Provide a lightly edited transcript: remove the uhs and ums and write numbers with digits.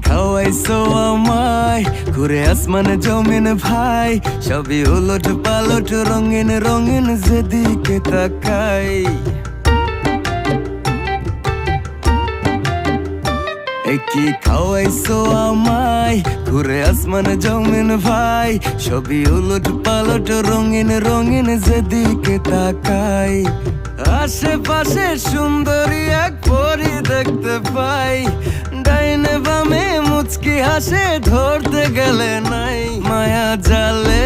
খাওয়াইছো আমায় ঘুরে আসমানে জমিন ভাই, সবই উলট পালট রঙিন রঙিন যেদিকে তাকাই। কি খাওয়াইছো আমায় ঘুরে আসমানে জমিন ভাই, সবই উলট পালট রঙিন রঙিন যেদিকে তাকাই। আশেপাশে সুন্দরী এক পরী দেখতে পাই, ডাইনে বামে মুচকি হাসে ধরতে গেলে নাই। মায়া জালে